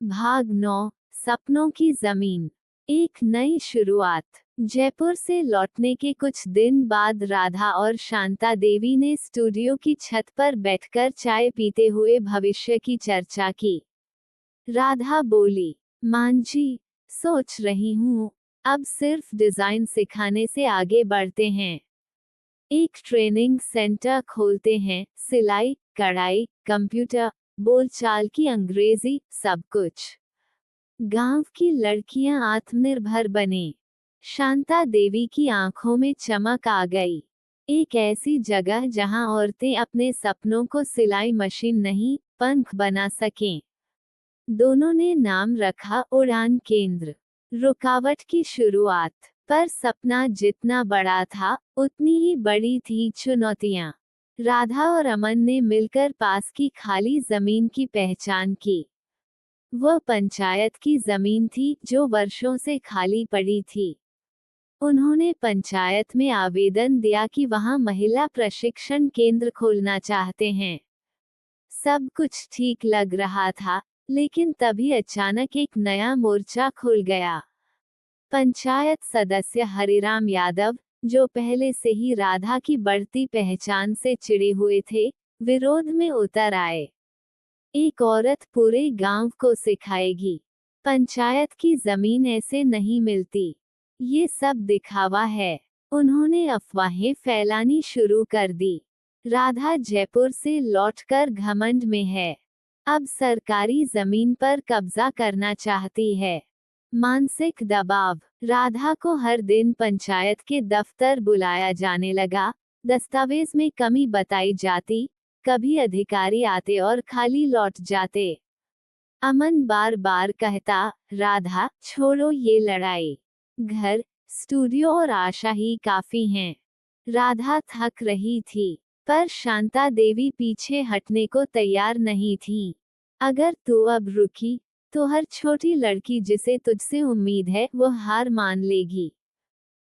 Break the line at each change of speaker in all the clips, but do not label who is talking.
भाग 9 सपनों की जमीन। एक नई शुरुआत। जयपुर से लौटने के कुछ दिन बाद राधा और शांता देवी ने स्टूडियो की छत पर बैठकर चाय पीते हुए भविष्य की चर्चा की। राधा बोली, मांझी, सोच रही हूँ, अब सिर्फ डिजाइन सिखाने से आगे बढ़ते हैं। एक ट्रेनिंग सेंटर खोलते हैं, सिलाई, कढ़ाई, कंप्यूटर, बोलचाल की अंग्रेजी, सब कुछ। गांव की लड़कियां आत्मनिर्भर बने। शांता देवी की आंखों में चमक आ गई। एक ऐसी जगह जहां औरतें अपने सपनों को सिलाई मशीन नहीं, पंख बना सकें। दोनों ने नाम रखा उड़ान केंद्र। रुकावट की शुरुआत, पर सपना जितना बड़ा था, उतनी ही बड़ी थी चुनौतियां। राधा और अमन ने मिलकर पास की खाली जमीन की पहचान की। वह पंचायत की जमीन थी जो वर्षों से खाली पड़ी थी। उन्होंने पंचायत में आवेदन दिया कि वहां महिला प्रशिक्षण केंद्र खोलना चाहते हैं। सब कुछ ठीक लग रहा था, लेकिन तभी अचानक एक नया मोर्चा खुल गया। पंचायत सदस्य हरिराम यादव, जो पहले से ही राधा की बढ़ती पहचान से चिढ़े हुए थे, विरोध में उतर आए। एक औरत पूरे गांव को सिखाएगी। पंचायत की जमीन ऐसे नहीं मिलती। ये सब दिखावा है। उन्होंने अफवाहें फैलानी शुरू कर दी। राधा जयपुर से लौटकर घमंड में है। अब सरकारी जमीन पर कब्जा करना चाहती है। मानसिक दबाव। राधा को हर दिन पंचायत के दफ्तर बुलाया जाने लगा। दस्तावेज में कमी बताई जाती, कभी अधिकारी आते और खाली लौट जाते। अमन बार बार कहता, राधा, छोड़ो ये लड़ाई। घर, स्टूडियो और आशा ही काफी हैं। राधा थक रही थी, पर शांता देवी पीछे हटने को तैयार नहीं थी। अगर तू अब रुकी, तो हर छोटी लड़की जिसे तुझसे उम्मीद है वो हार मान लेगी।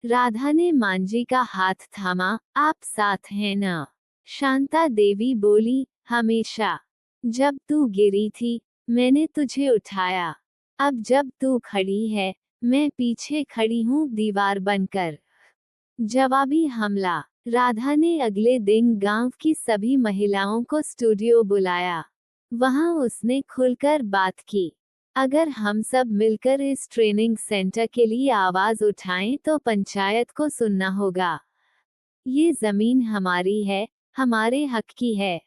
राधा ने मांझी का हाथ थामा, आप साथ हैं न? शांता देवी बोली, हमेशा। जब तू गिरी थी, मैंने तुझे उठाया। अब जब तू खड़ी है, मैं पीछे खड़ी हूँ दीवार बनकर। जवाबी हमला। राधा ने अगले दिन गांव की सभी महिलाओं को स्टूडियो बुलाया। वहां उसने खुलकर बात की। अगर हम सब मिलकर इस ट्रेनिंग सेंटर के लिए आवाज उठाएं तो पंचायत को सुनना होगा। ये जमीन हमारी है, हमारे हक की है।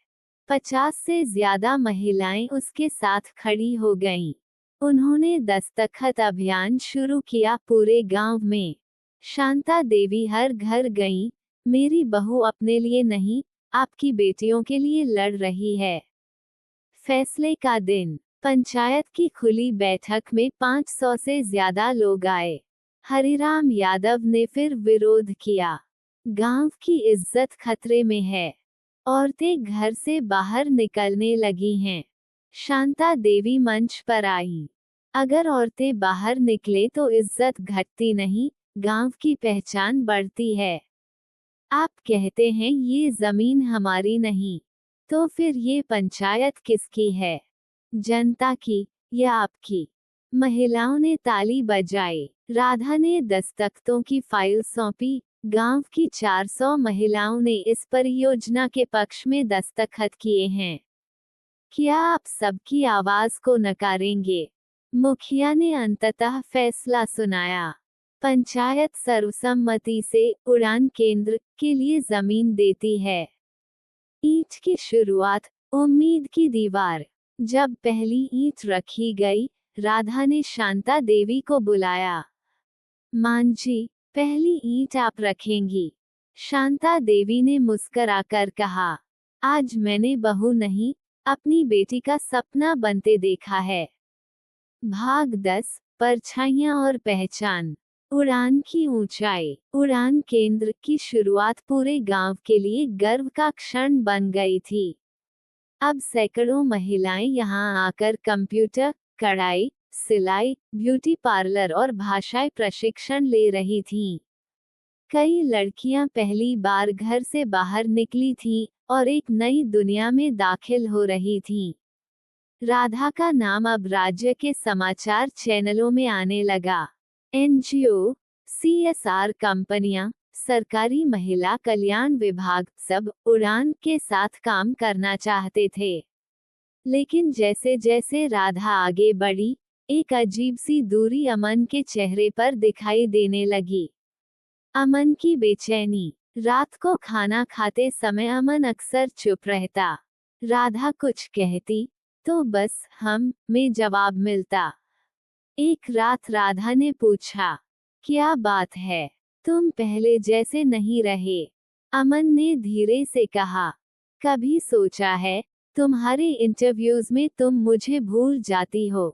50 से ज्यादा महिलाएं उसके साथ खड़ी हो गईं। उन्होंने दस्तखत अभियान शुरू किया पूरे गांव में। शांता देवी हर घर गईं, मेरी बहू अपने लिए नहीं, आपकी बेटियों के लिए लड़ रही है। फैसले का दिन। पंचायत की खुली बैठक में 500 से ज्यादा लोग आए। हरिराम यादव ने फिर विरोध किया। गांव की इज्जत खतरे में है। औरतें घर से बाहर निकलने लगी हैं। शांता देवी मंच पर आई। अगर औरतें बाहर निकले तो इज्जत घटती नहीं, गांव की पहचान बढ़ती है। आप कहते हैं ये जमीन हमारी नहीं, तो फिर ये पंचायत किसकी है? जनता की या आपकी? महिलाओं ने ताली बजाई। राधा ने दस्तखतों की फाइल सौंपी। गांव की 400 महिलाओं ने इस परियोजना के पक्ष में दस्तखत किए हैं। क्या आप सबकी आवाज को नकारेंगे? मुखिया ने अंततः फैसला सुनाया। पंचायत सर्वसम्मति से उड़ान केंद्र के लिए जमीन देती है। ईंट की शुरुआत, उम्मीद की दीवार। जब पहली ईंट रखी गई, राधा ने शांता देवी को बुलाया। मांझी, पहली ईंट आप रखेंगी। शांता देवी ने मुस्कराकर कहा, आज मैंने बहू नहीं, अपनी बेटी का सपना बनते देखा है। भाग 10 परछाइयां और पहचान। उड़ान की ऊंचाई। उड़ान केंद्र की शुरुआत पूरे गांव के लिए गर्व का क्षण बन गई थी। अब सैकड़ों महिलाएं यहां आकर कंप्यूटर, कढ़ाई, सिलाई, ब्यूटी पार्लर और भाषाई प्रशिक्षण ले रही थीं। कई लड़कियां पहली बार घर से बाहर निकली थीं और एक नई दुनिया में दाखिल हो रही थीं। राधा का नाम अब राज्य के समाचार चैनलों में आने लगा। एनजीओ, सीएसआर कंपनियां, सरकारी महिला कल्याण विभाग सब उड़ान के साथ काम करना चाहते थे। लेकिन जैसे जैसे राधा आगे बढ़ी, एक अजीब सी दूरी अमन के चेहरे पर दिखाई देने लगी। अमन की बेचैनी। रात को खाना खाते समय अमन अक्सर चुप रहता। राधा कुछ कहती तो बस में जवाब मिलता। एक रात राधा ने पूछा, क्या बात है, तुम पहले जैसे नहीं रहे। अमन ने धीरे से कहा, कभी सोचा है तुम्हारे इंटरव्यूज में तुम मुझे भूल जाती हो।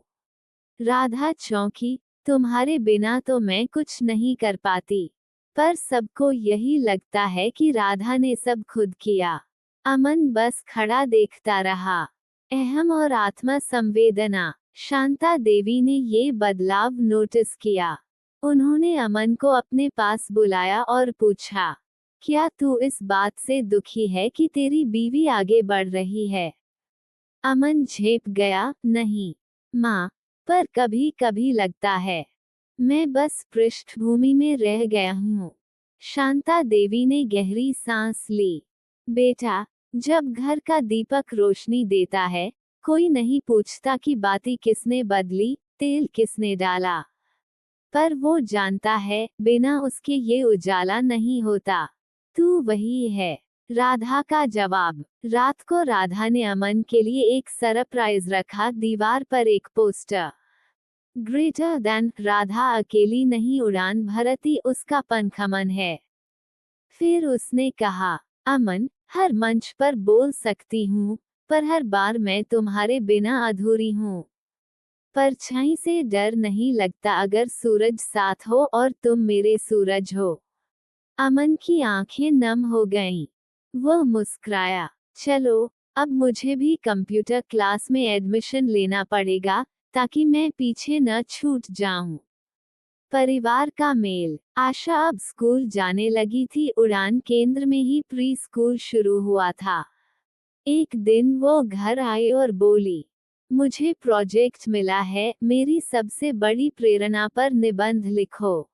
राधा चौंकी, तुम्हारे बिना तो मैं कुछ नहीं कर पाती। पर सबको यही लगता है कि राधा ने सब खुद किया। अमन बस खड़ा देखता रहा। अहम और आत्म संवेदना। शांता देवी ने ये बदलाव नोटिस किया। उन्होंने अमन को अपने पास बुलाया और पूछा, क्या तू इस बात से दुखी है कि तेरी बीवी आगे बढ़ रही है? अमन झेप गया, नहीं माँ, पर कभी कभी लगता है मैं बस पृष्ठभूमि में रह गया हूँ। शांता देवी ने गहरी सांस ली। बेटा, जब घर का दीपक रोशनी देता है, कोई नहीं पूछता कि बाती किसने बदली, तेल किसने डाला। पर वो जानता है, बिना उसके ये उजाला नहीं होता। तू वही है। राधा का जवाब। रात को राधा ने अमन के लिए एक सरप्राइज रखा। दीवार पर एक पोस्टर, ग्रेटर देन राधा अकेली नहीं उड़ान भरती उसका पंख अमन है। फिर उसने कहा, अमन, हर मंच पर बोल सकती हूँ, पर हर बार मैं तुम्हारे बिना अधूरी हूँ। परछाई से डर नहीं लगता अगर सूरज साथ हो और तुम मेरे सूरज हो। अमन की आंखें नम हो गईं। वह मुस्कुराया, चलो, अब मुझे भी कंप्यूटर क्लास में एडमिशन लेना पड़ेगा, ताकि मैं पीछे न छूट जाऊं। परिवार का मेल। आशा अब स्कूल जाने लगी थी। उड़ान केंद्र में ही प्री स्कूल शुरू हुआ था। एक दिन वो घर आई और बोली, मुझे प्रोजेक्ट मिला है, मेरी सबसे बड़ी प्रेरणा पर निबंध लिखो।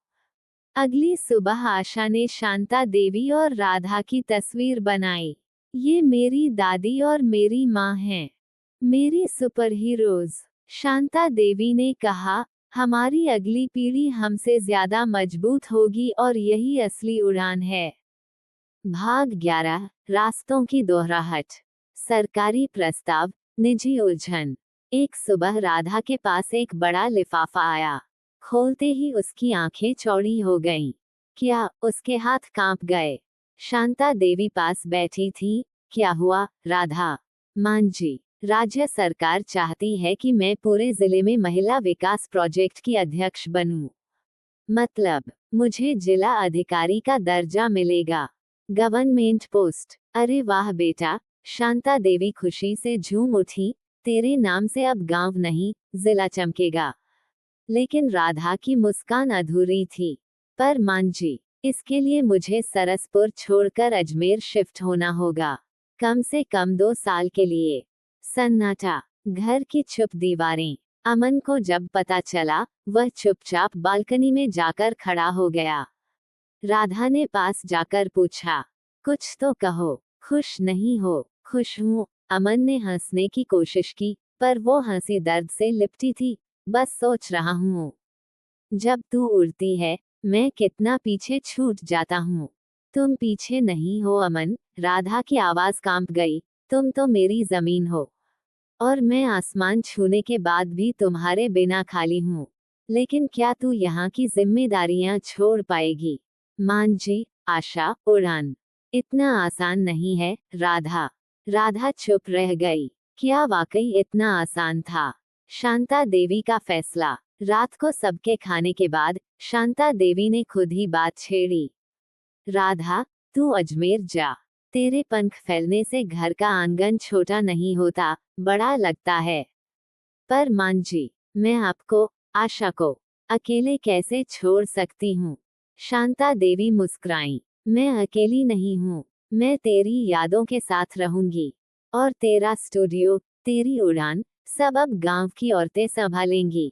अगली सुबह आशा ने शांता देवी और राधा की तस्वीर बनाई। ये मेरी दादी और मेरी माँ हैं, मेरी सुपर हीरोज। शांता देवी ने कहा, हमारी अगली पीढ़ी हमसे ज्यादा मजबूत होगी और यही असली उड़ान है। भाग 11, रास्तों की दोहराहट। सरकारी प्रस्ताव, निजी उलझन। एक सुबह राधा के पास एक बड़ा लिफाफा आया। खोलते ही उसकी आंखें चौड़ी हो गईं। क्या? उसके हाथ कांप गए। शांता देवी पास बैठी थी। क्या हुआ, राधा? मान जी, राज्य सरकार चाहती है कि मैं पूरे जिले में महिला विकास प्रोजेक्ट की अध्यक्ष बनूं। मतलब, मुझे जिला अधिकारी का दर्जा मिलेगा। Government post. अरे वाह बेटा, शांता देवी खुशी से झूम उठी। तेरे नाम से अब गांव नहीं, जिला चमकेगा। लेकिन राधा की मुस्कान अधूरी थी। पर मान जी, इसके लिए मुझे सरसपुर छोड़कर अजमेर शिफ्ट होना होगा, कम से कम 2 साल के लिए। सन्नाटा। घर की चुप दीवारें। अमन को जब पता चला, वह चुपचाप बालकनी में जाकर खड़ा हो गया। राधा ने पास जाकर पूछा, कुछ तो कहो, खुश नहीं हो? खुश हूँ, अमन ने हंसने की कोशिश की, पर वो हंसी दर्द से लिपटी थी। बस सोच रहा हूँ, जब तू उड़ती है, मैं कितना पीछे छूट जाता हूँ। तुम पीछे नहीं हो अमन, राधा की आवाज कांप गई। तुम तो मेरी जमीन हो, और मैं आसमान छूने के बाद भी तुम्हारे बिना खाली हूँ। लेकिन क्या तू यहाँ की जिम्मेदारियां छोड़ पाएगी? मान जी, आशा, उड़ान इतना आसान नहीं है, राधा। राधा चुप रह गई। क्या वाकई इतना आसान था? शांता देवी का फैसला। रात को सबके खाने के बाद शांता देवी ने खुद ही बात छेड़ी। राधा, तू अजमेर जा। तेरे पंख फैलने से घर का आंगन छोटा नहीं होता, बड़ा लगता है। पर मान जी, मैं आपको, आशा को, अकेले कैसे छोड़ सकती हूँ? शांता देवी मुस्कुराई। मैं अकेली नहीं हूँ, मैं तेरी यादों के साथ रहूंगी। और तेरा स्टूडियो, तेरी उड़ान, सब अब गांव की औरतें संभालेंगी।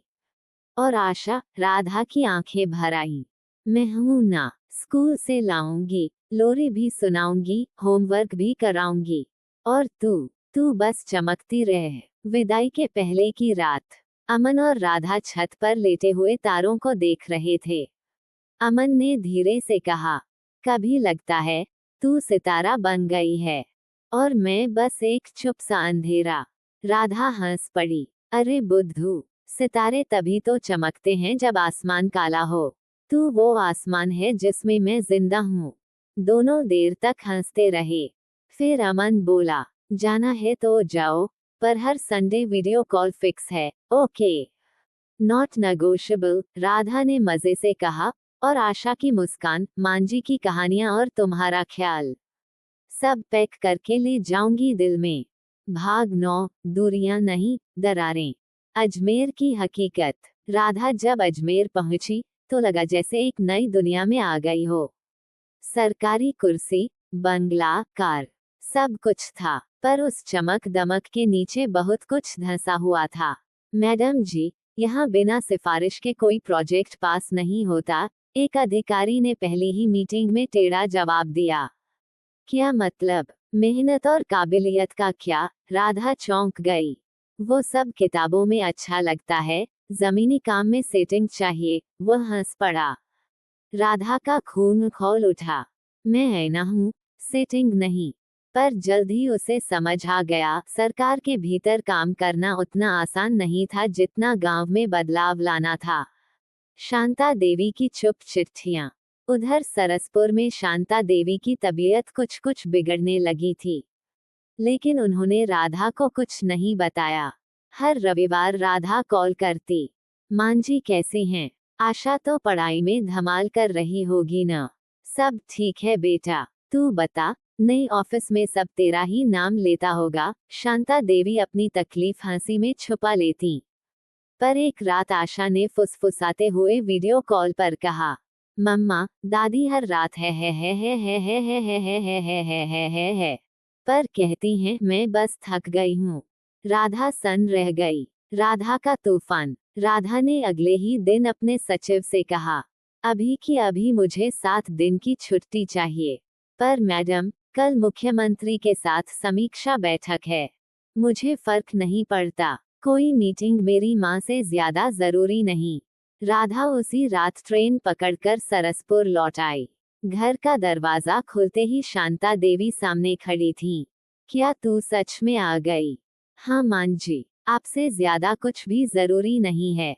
और आशा, राधा की आंखें भर आई। मैं हूं ना, स्कूल से लाऊंगी, लोरी भी सुनाऊंगी, होमवर्क भी कराऊंगी। और तू बस चमकती रह। विदाई के पहले की रात। अमन और राधा छत पर लेटे हुए तारों को देख रहे थे। अमन ने धीरे से कहा, कभी लगता है तू सितारा बन गई है और मैं बस एक चुप सा अंधेरा। राधा हंस पड़ी। अरे बुद्धू, सितारे तभी तो चमकते हैं जब आसमान काला हो। तू वो आसमान है जिसमें मैं जिंदा हूँ। दोनों देर तक हंसते रहे। फिर अमन बोला, जाना है तो जाओ, पर हर संडे वीडियो कॉल फिक्स है, ओके? नॉट नेगोशिएबल, राधा ने मजे से कहा। और आशा की मुस्कान, मांझी की कहानियां और तुम्हारा ख्याल, सब पैक करके ले जाऊंगी दिल में। भाग 9, दूरियां नहीं, दरारें। अजमेर की हकीकत। राधा जब अजमेर पहुंची तो लगा जैसे एक नई दुनिया में आ गई हो। सरकारी कुर्सी, बंगला, कार, सब कुछ था, पर उस चमक दमक के नीचे बहुत कुछ धंसा हुआ था। मैडम जी, यहाँ बिना सिफारिश के कोई प्रोजेक्ट पास नहीं होता, एक अधिकारी ने पहली ही मीटिंग में टेढ़ा जवाब दिया। क्या मतलब? मेहनत और काबिलियत का क्या? राधा चौंक गई। वो सब किताबों में अच्छा लगता है, जमीनी काम में सेटिंग चाहिए। वह हंस पड़ा। राधा का खून खौल उठा। मैं ऐना हूँ, सेटिंग नहीं। पर जल्द ही उसे समझ आ गया, सरकार के भीतर काम करना उतना आसान नहीं था जितना गांव में बदलाव लाना था। शांता देवी की चुप चिट्ठियां। उधर सरसपुर में शांता देवी की तबीयत कुछ कुछ बिगड़ने लगी थी, लेकिन उन्होंने राधा को कुछ नहीं बताया। हर रविवार राधा कॉल करती। मांझी कैसे हैं? आशा तो पढ़ाई में धमाल कर रही होगी न? सब ठीक है बेटा, तू बता, नई ऑफिस में सब तेरा ही नाम लेता होगा। शांता देवी अपनी तकलीफ हंसी में छुपा लेती। पर एक रात आशा ने फुसफुसाते हुए वीडियो कॉल पर कहा, मम्मा, दादी हर रात है, पर कहती हैं मैं बस थक गई हूँ। राधा सन रह गई। राधा का तूफान। राधा ने अगले ही दिन अपने सचिव से कहा, अभी की अभी मुझे 7 दिन की छुट्टी चाहिए। पर मैडम, कल मुख्यमंत्री के साथ समीक्षा बैठक है। मुझे फर्क नहीं पड़ता, कोई मीटिंग मेरी माँ से ज्यादा जरूरी नहीं। राधा उसी रात ट्रेन पकड़कर सरसपुर लौट आई। घर का दरवाजा खुलते ही शांता देवी सामने खड़ी थी। क्या तू सच में आ गई? हाँ मांझी, आपसे ज्यादा कुछ भी जरूरी नहीं है।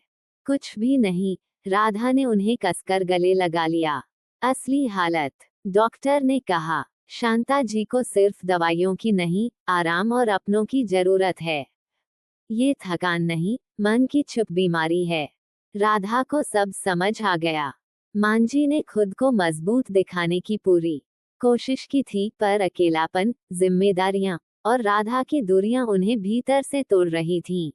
कुछ भी नहीं। राधा ने उन्हें कसकर गले लगा लिया। असली हालत, डॉक्टर ने कहा, शांता जी को सिर्फ दवाइयों की नहीं, आराम और अपनों की जरूरत है। ये थकान नहीं, मन की छुप बीमारी है। राधा को सब समझ आ गया। मांझी ने खुद को मजबूत दिखाने की पूरी कोशिश की थी, पर अकेलापन, जिम्मेदारियां और राधा की दूरियां उन्हें भीतर से तोड़ रही थीं।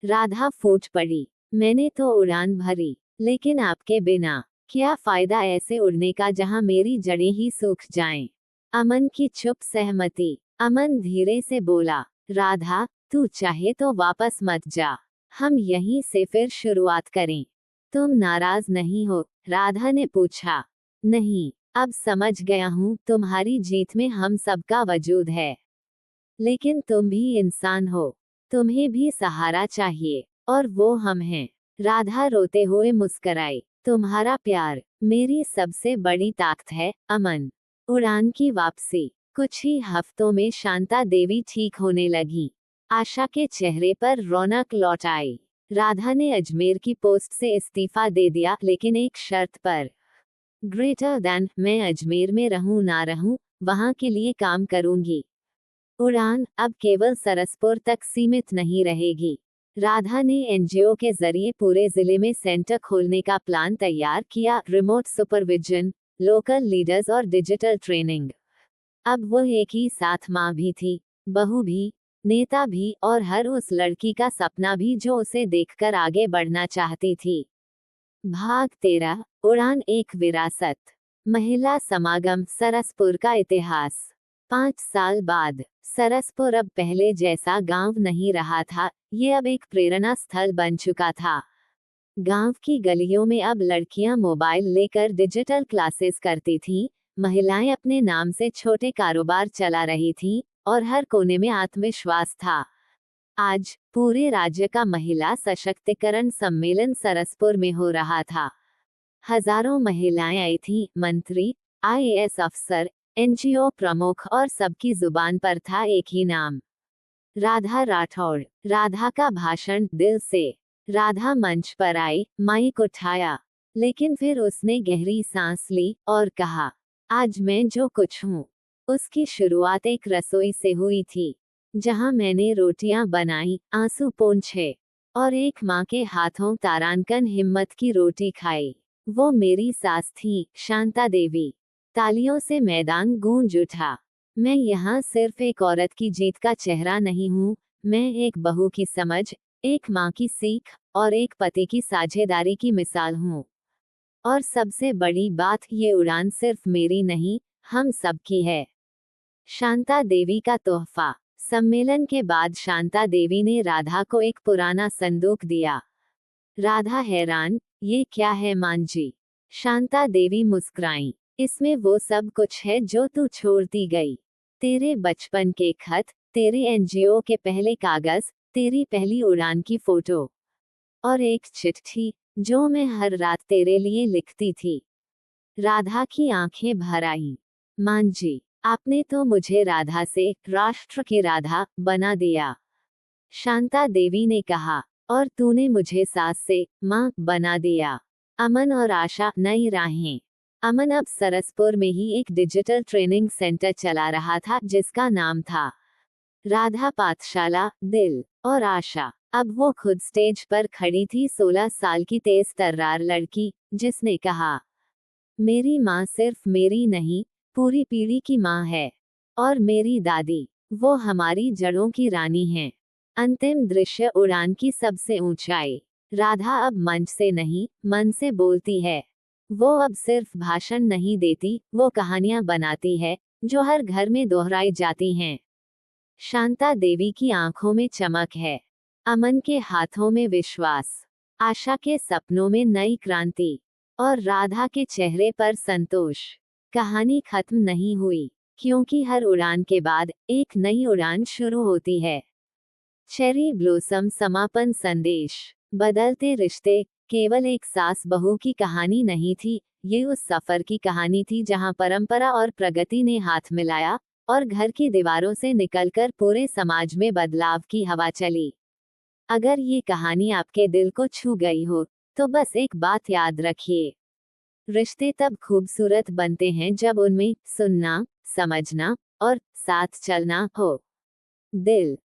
राधा फूट पड़ी। मैंने तो उड़ान भरी, लेकिन आपके बिना क्या फायदा ऐसे उड़ने का जहां मेरी जड़ें ही सूख जाएं। अमन की चुप सहमति। अमन धीरे से बोला, राधा, तू चाहे तो वापस मत जा, हम यहीं से फिर शुरुआत करें। तुम नाराज नहीं हो? राधा ने पूछा। नहीं, अब समझ गया हूँ तुम्हारी जीत में हम सबका वजूद है। लेकिन तुम भी इंसान हो, तुम्हें भी सहारा चाहिए, और वो हम हैं। राधा रोते हुए मुस्कराई। तुम्हारा प्यार मेरी सबसे बड़ी ताकत है, अमन। उड़ान की वापसी। कुछ ही हफ्तों में शांता देवी ठीक होने लगी। आशा के चेहरे पर रौनक लौट आई। राधा ने अजमेर की पोस्ट से इस्तीफा दे दिया, लेकिन एक शर्त पर। ग्रेटर देन मैं अजमेर में रहूं ना रहूं, वहां के लिए काम करूंगी। उड़ान अब केवल सरसपुर तक सीमित नहीं रहेगी। राधा ने एनजीओ के जरिए पूरे जिले में सेंटर खोलने का प्लान तैयार किया। रिमोट सुपरविजन, लोकल लीडर्स और डिजिटल ट्रेनिंग। अब वो एक ही साथ माँ भी थी, बहू भी, नेता भी, और हर उस लड़की का सपना भी जो उसे देखकर आगे बढ़ना चाहती थी। भाग 13, उड़ान एक विरासत। महिला समागम, सरसपुर का इतिहास। 5 साल बाद सरसपुर अब पहले जैसा गांव नहीं रहा था, ये अब एक प्रेरणा स्थल बन चुका था। गांव की गलियों में अब लड़कियां मोबाइल लेकर डिजिटल क्लासेस करती थीं, महिलाएं अपने नाम से छोटे कारोबार चला रही थीं, और हर कोने में आत्मविश्वास था। आज पूरे राज्य का महिला सशक्तिकरण सम्मेलन सरसपुर में हो रहा था। हजारों महिलाएं आई थीं, मंत्री, आईएएस अफसर, एनजीओ प्रमुख, और सबकी जुबान पर था एक ही नाम, राधा राठौड़। राधा का भाषण दिल से। राधा मंच पर आई, माइक उठाया, लेकिन फिर उसने गहरी सांस ली और कहा, आज मैं जो कुछ हूँ। उसकी शुरुआत एक रसोई से हुई थी, जहाँ मैंने रोटियां बनाई, आंसू पोंछे, और एक माँ के हाथों तारांकन हिम्मत की रोटी खाई। वो मेरी सास थी, शांता देवी। तालियों से मैदान गूंज उठा। मैं यहाँ सिर्फ एक औरत की जीत का चेहरा नहीं हूँ, मैं एक बहू की समझ, एक माँ की सीख, और एक पति की साझेदारी की मिसाल हूँ। और सबसे बड़ी बात, ये उड़ान सिर्फ मेरी नहीं, हम सबकी है। शांता देवी का तोहफा। सम्मेलन के बाद शांता देवी ने राधा को एक पुराना संदूक दिया। राधा हैरान, ये क्या है मान जी? शांता देवी मुस्कुराई, इसमें वो सब कुछ है जो तू छोड़ती गई। तेरे बचपन के खत, तेरे एनजीओ के पहले कागज, तेरी पहली उड़ान की फोटो, और एक चिट्ठी जो मैं हर रात तेरे लिए लिखती थी। राधा की आंखें भर आईं। मान जी, आपने तो मुझे राधा से, राष्ट्र की राधा, बना दिया। शांता देवी ने कहा, और तूने मुझे सास से, माँ, बना दिया। अमन और आशा, नई राहें। अमन अब सरसपुर में ही एक डिजिटल ट्रेनिंग सेंटर चला रहा था, जिसका नाम था राधा पाठशाला। दिल और आशा, अब वो खुद स्टेज पर खड़ी थी, 16 साल की तेज तर्रार लड़की, जिसने कहा, मेरी माँ सिर्फ मेरी नहीं, पूरी पीढ़ी की माँ है। और मेरी दादी, वो हमारी जड़ों की रानी हैं। अंतिम दृश्य, उड़ान की सबसे ऊंचाई। राधा अब मंच से नहीं, मन से बोलती है। वो अब सिर्फ भाषण नहीं देती, वो कहानियां बनाती है, जो हर घर में दोहराई जाती हैं। शांता देवी की आंखों में चमक है, अमन के हाथों में विश्वास, आशा के सपनों में नई क्रांति, और राधा के चेहरे पर संतोष। कहानी खत्म नहीं हुई, क्योंकि हर उड़ान के बाद एक नई उड़ान शुरू होती है। चेरी ब्लॉसम समापन संदेश। बदलते रिश्ते केवल एक सास बहू की कहानी नहीं थी, ये उस सफर की कहानी थी जहां परंपरा और प्रगति ने हाथ मिलाया, और घर की दीवारों से निकलकर पूरे समाज में बदलाव की हवा चली। अगर ये कहानी आपके दिल को छू गई हो, तो बस एक बात याद रखिए, रिश्ते तब खूबसूरत बनते हैं जब उनमें सुनना, समझना, और साथ चलना हो। दिल